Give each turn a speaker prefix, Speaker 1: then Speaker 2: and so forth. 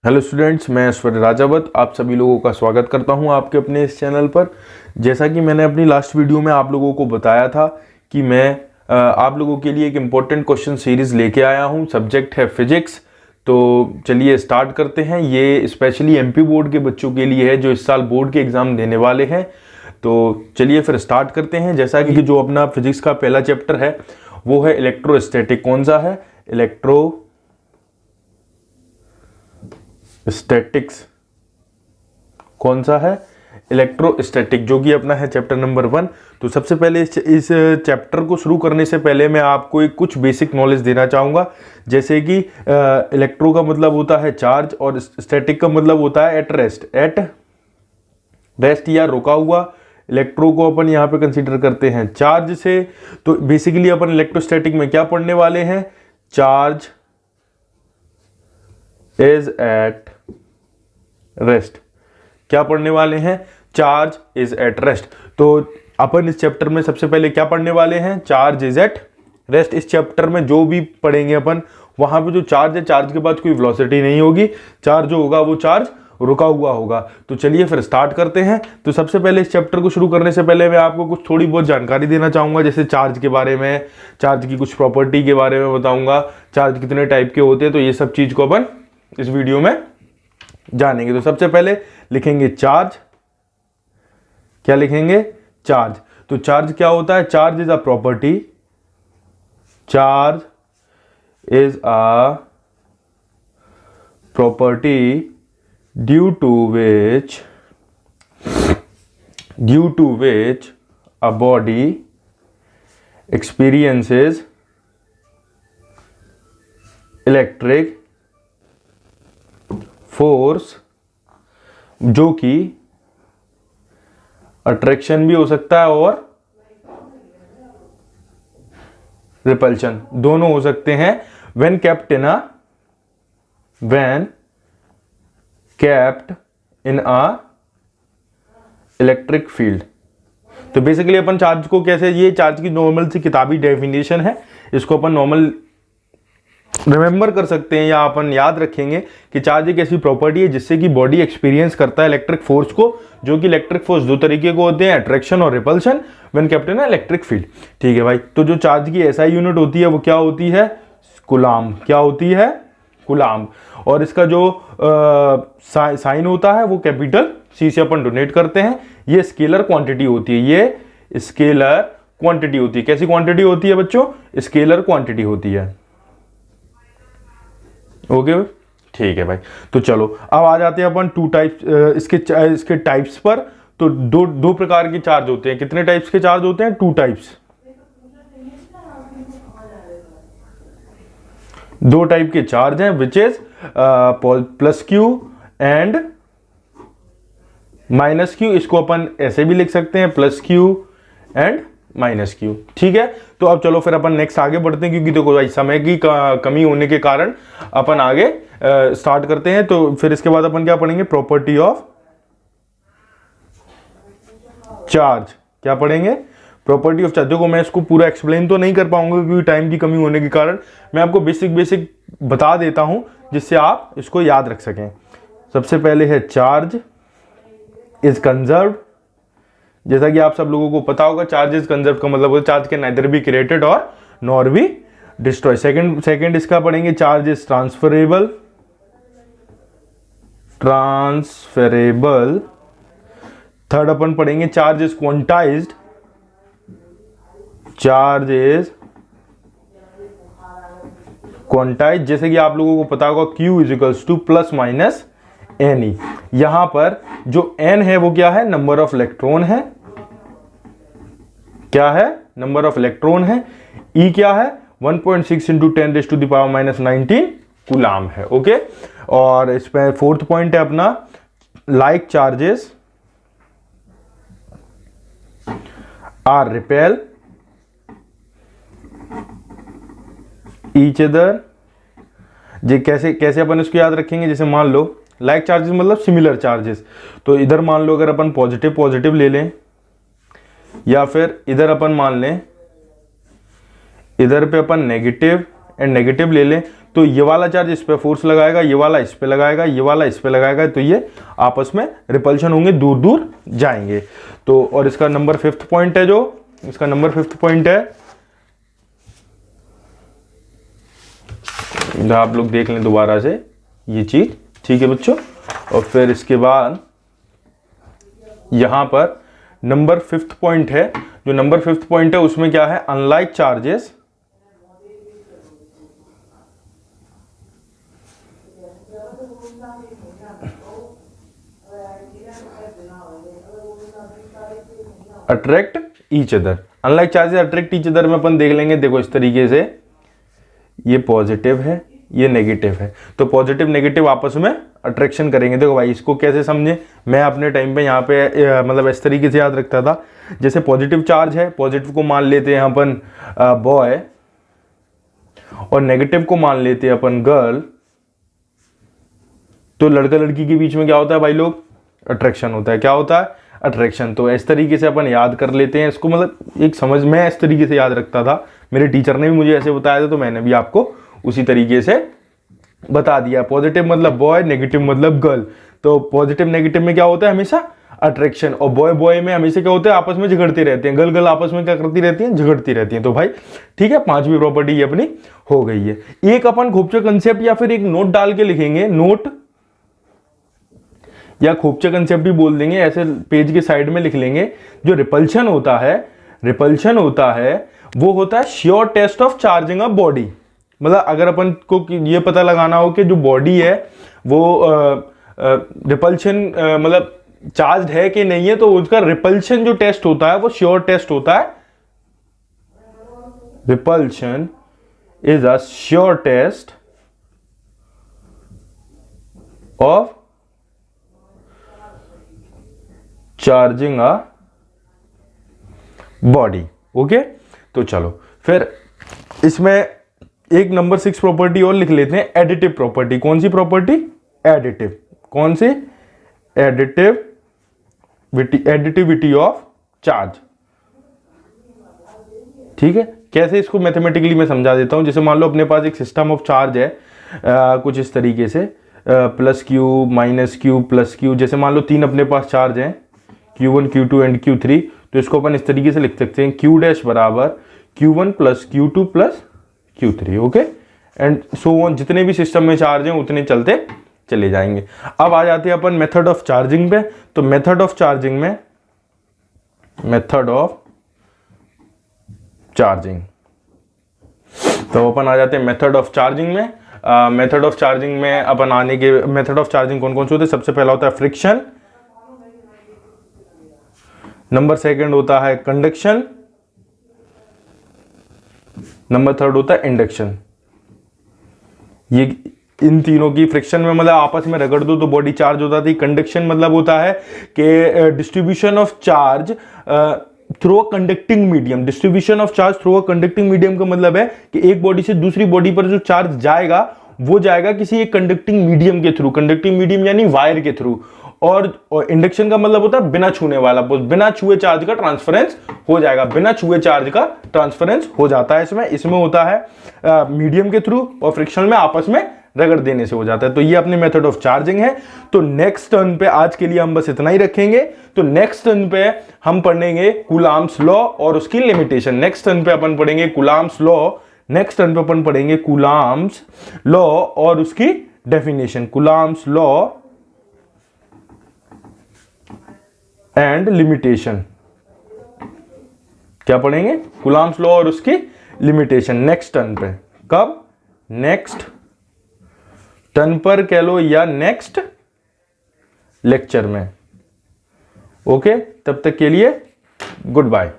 Speaker 1: Hello students, मैं ऐश्वर्य राजावत आप सभी लोगों का स्वागत करता हूं आपके अपने इस चैनल पर। जैसा कि मैंने अपनी लास्ट वीडियो में आप लोगों को बताया था कि मैं आप लोगों के लिए एक इम्पोर्टेंट क्वेश्चन सीरीज़ लेके आया हूं। सब्जेक्ट है फिजिक्स। तो चलिए स्टार्ट करते हैं। ये स्पेशली एमपी बोर्ड के बच्चों के लिए है जो इस साल बोर्ड के एग्ज़ाम देने वाले हैं। तो चलिए फिर स्टार्ट करते हैं। जैसा कि जो अपना फिजिक्स का पहला चैप्टर है वो है इलेक्ट्रोस्टैटिक। कौन सा है? स्टैटिक्स। कौन सा है? इलेक्ट्रोस्टैटिक, जो कि अपना है चैप्टर नंबर 1। तो सबसे पहले इस चैप्टर को शुरू करने से पहले मैं आपको एक कुछ बेसिक नॉलेज देना चाहूँगा। जैसे कि इलेक्ट्रो का मतलब होता है चार्ज और स्टैटिक का मतलब होता है एट रेस्ट या रुका हुआ। इलेक्ट्रो को अपन यहाँ पे कंसीडर करते हैं चार्ज से। तो बेसिकली अपन इलेक्ट्रोस्टैटिक में क्या पढ़ने वाले हैं? Charge is at rest. क्या पढ़ने वाले हैं? Charge is at rest. तो अपन इस चैप्टर में सबसे पहले क्या पढ़ने वाले हैं? Charge is at rest. इस चैप्टर में जो भी पढ़ेंगे अपन, वहां पे जो चार्ज है, चार्ज के बाद कोई वेलोसिटी नहीं होगी। चार्ज जो होगा वो चार्ज रुका हुआ होगा। तो चलिए फिर स्टार्ट करते हैं। तो सबसे पहले इस चैप्टर को शुरू करने से पहले मैं आपको कुछ थोड़ी बहुत जानकारी देना चाहूँगा, जैसे चार्ज के बारे में, चार्ज की कुछ प्रॉपर्टी के बारे में बताऊँगा, चार्ज कितने टाइप के होते हैं। तो ये सब चीज़ को अपन इस वीडियो में जानेंगे। तो सबसे पहले लिखेंगे चार्ज। क्या लिखेंगे? चार्ज। तो चार्ज क्या होता है? Charge is a property. Charge is a property due to which a body experiences electric force, जो कि अट्रैक्शन भी हो सकता है और रिपल्शन दोनों हो सकते हैं। When kept in a electric field. तो बेसिकली अपन चार्ज को कैसे, ये चार्ज की नॉर्मल सी किताबी डेफिनेशन है, इसको अपन नॉर्मल रिमेंबर कर सकते हैं या अपन याद रखेंगे कि चार्ज एक ऐसी प्रॉपर्टी है जिससे कि बॉडी एक्सपीरियंस करता है इलेक्ट्रिक फोर्स को, जो कि इलेक्ट्रिक फोर्स दो तरीके को होते हैं, अट्रैक्शन और repulsion, when kept in electric field. ठीक है भाई। तो जो चार्ज की एसआई यूनिट होती है वो क्या होती है? कूलाम। क्या होती है? कूलाम। और इसका जो साइन होता है वो कैपिटल सी से अपन डोनेट करते हैं। ये स्केलर क्वांटिटी होती है। ये स्केलर क्वांटिटी होती है। कैसी क्वांटिटी होती है बच्चों? स्केलर क्वांटिटी होती है। ओके ठीक है भाई। तो चलो अब आ जाते हैं अपन टू टाइप्स, इसके टाइप्स पर। तो दो प्रकार के चार्ज होते हैं। कितने टाइप्स के चार्ज होते हैं? 2 टाइप्स। 2 टाइप के चार्ज हैं, which is plus Q and minus Q. इसको अपन ऐसे भी लिख सकते हैं, plus Q and minus Q. ठीक है। तो अब चलो फिर अपन नेक्स्ट आगे बढ़ते हैं, क्योंकि देखो भाई समय की कमी होने के कारण अपन आगे स्टार्ट करते हैं। तो फिर इसके बाद अपन क्या पढ़ेंगे? Property of charge. क्या पढ़ेंगे? Property of charge. देखो मैं इसको पूरा एक्सप्लेन तो नहीं कर पाऊंगा क्योंकि टाइम की कमी होने के कारण। मैं आपको बेसिक बता देता हूं जिससे आप इसको याद रख सकें। सबसे पहले है चार्ज इज कंजर्व्ड। जैसा कि आप सब लोगों को पता होगा, चार्ज इज कंजर्व का मतलब है charge can neither be created और नॉर बी डिस्ट्रॉय। सेकंड इसका पढ़ेंगे, चार्ज इज ट्रांसफरेबल। थर्ड अपन पढ़ेंगे, charge is quantized. Charge is quantized. जैसे कि आप लोगों को पता होगा, Q is equals two plus minus Ne। यहां पर जो N है वो क्या है? नंबर ऑफ इलेक्ट्रॉन है। क्या है? नंबर ऑफ इलेक्ट्रॉन है। E क्या है? 1.6 इंटू 10⁻⁻19 कूलाम है। ओके। और इसमें फोर्थ पॉइंट है अपना, like charges are repel each other. ये कैसे अपन इसको याद रखेंगे? जैसे मान लो लाइक चार्जेस मतलब सिमिलर चार्जेस। तो इधर मान लो अगर अपन पॉजिटिव ले लें, या फिर इधर अपन मान लें, इधर पे अपन नेगेटिव एंड नेगेटिव ले लें, तो ये वाला चार्ज इस पे फोर्स लगाएगा, ये वाला इस पे लगाएगा, ये वाला इस पे लगाएगा, तो ये आपस में रिपल्शन होंगे, दूर दूर जाएंगे। तो और इसका नंबर 5th पॉइंट है, जो इसका नंबर 5th पॉइंट है, आप लोग देख लें दोबारा से ये चीज, ठीक है बच्चों। और फिर इसके बाद यहां पर नंबर 5th पॉइंट है, जो नंबर 5th पॉइंट है उसमें क्या है, unlike charges attract each other. Unlike charges attract each other में अपन देख लेंगे, देखो इस तरीके से, ये पॉजिटिव है, ये नेगेटिव है, तो पॉजिटिव नेगेटिव आपस में अट्रैक्शन करेंगे। देखो भाई इसको कैसे समझे, मैं अपने टाइम पे यहाँ पे मतलब इस तरीके से याद रखता था, जैसे पॉजिटिव चार्ज है, पॉजिटिव को मान लेते हैं अपन बॉय, और नेगेटिव को मान लेते हैं अपन गर्ल, तो लड़का लड़की के बीच में क्या होता है भाई लोग, अट्रैक्शन होता है। क्या होता है, अट्रैक्शन। तो इस तरीके से अपन याद कर लेते हैं इसको, मतलब एक समझ में इस तरीके से याद रखता था, मेरे टीचर ने भी मुझे ऐसे बताया था, तो मैंने भी आपको उसी तरीके से बता दिया। पॉजिटिव मतलब बॉय, नेगेटिव मतलब गर्ल। तो पॉजिटिव नेगेटिव में क्या होता है, हमेशा अट्रैक्शन, और बॉय बॉय में हमेशा क्या होता है, आपस में झगड़ते रहते हैं, गर्ल गर्ल आपस में क्या करती रहती हैं, झगड़ती रहती हैं। तो भाई ठीक है, 5वीं प्रॉपर्टी ये अपनी हो गई है। एक अपन खोपचे कंसेप्ट या फिर एक नोट डाल के लिखेंगे, नोट या खोपचे कंसेप्ट भी बोल देंगे, ऐसे पेज के साइड में लिख लेंगे। जो रिपल्शन होता है, रिपल्शन होता है वो होता है sure test of charging a body. मतलब अगर अपन को ये पता लगाना हो कि जो बॉडी है वो रिपल्शन मतलब चार्ज है कि नहीं है, तो उसका रिपल्शन जो टेस्ट होता है वो श्योर टेस्ट होता है। Repulsion is a sure test of charging a body. Okay, तो चलो फिर इसमें एक नंबर 6 प्रॉपर्टी और लिख लेते हैं, एडिटिव प्रॉपर्टी। कौन सी प्रॉपर्टी, एडिटिव। कौन सी, एडिटिविटी ऑफ चार्ज। ठीक है, कैसे इसको मैथमेटिकली मैं समझा देता हूं। जैसे मान लो अपने पास एक सिस्टम ऑफ चार्ज है कुछ इस तरीके से, plus Q minus Q plus Q. जैसे मान लो 3 अपने पास चार्ज हैं, Q1 Q2 एंड Q3, तो इसको अपन इस तरीके से लिख सकते हैं, Q डैश बराबर Q1 plus Q2 plus Q3। Okay, and so on, जितने भी सिस्टम में चार्ज हैं उतने चलते चले जाएंगे। अब आ जाते हैं अपन मेथड ऑफ चार्जिंग पे। तो मेथड ऑफ चार्जिंग में, मेथड ऑफ चार्जिंग, तो अपन आ जाते हैं मेथड ऑफ चार्जिंग में। मेथड ऑफ चार्जिंग में अपन आने के, मेथड ऑफ चार्जिंग कौन कौन से होते हैं, सबसे पहला होता है फ्रिक्शन, नंबर 2 होता है कंडक्शन, नंबर 3 होता है इंडक्शन। ये इन तीनों की, फ्रिक्शन में मतलब आपस में रगड़ दो तो बॉडी चार्ज होता थी। कंडक्शन मतलब होता है कि distribution of charge through a conducting medium. Distribution of charge through a conducting medium का मतलब है कि एक बॉडी से दूसरी बॉडी पर जो चार्ज जाएगा वो जाएगा किसी एक कंडक्टिंग मीडियम के थ्रू। कंडक्टिंग मीडियम यानी वायर के थ्रू। और इंडक्शन का मतलब होता है बिना छूने वाला, बिना छुए चार्ज का ट्रांसफरेंस हो जाएगा, बिना छुए चार्ज का ट्रांसफरेंस हो जाता है। इसमें होता है मीडियम के थ्रू, और फ्रिक्शन में आपस में रगड़ देने से हो जाता है। तो ये अपनी मेथड ऑफ चार्जिंग है। तो नेक्स्ट टर्न पे आज के लिए हम बस इतना ही रखेंगे। तो नेक्स्ट टर्न पे हम पढ़ेंगे कूलाम्स लॉ और उसकी लिमिटेशन। नेक्स्ट टर्न पे अपन पढ़ेंगे कूलाम्स लॉ, नेक्स्ट टर्न पे अपन पढ़ेंगे कूलाम्स लॉ और उसकी definition. Coulombs law and limitation, क्या पढ़ेंगे, कूलाम्स लॉ और उसकी लिमिटेशन नेक्स्ट टर्न पे। कब, नेक्स्ट टर्न पर कह लो या नेक्स्ट लेक्चर में। ओके, तब तक के लिए गुड बाय।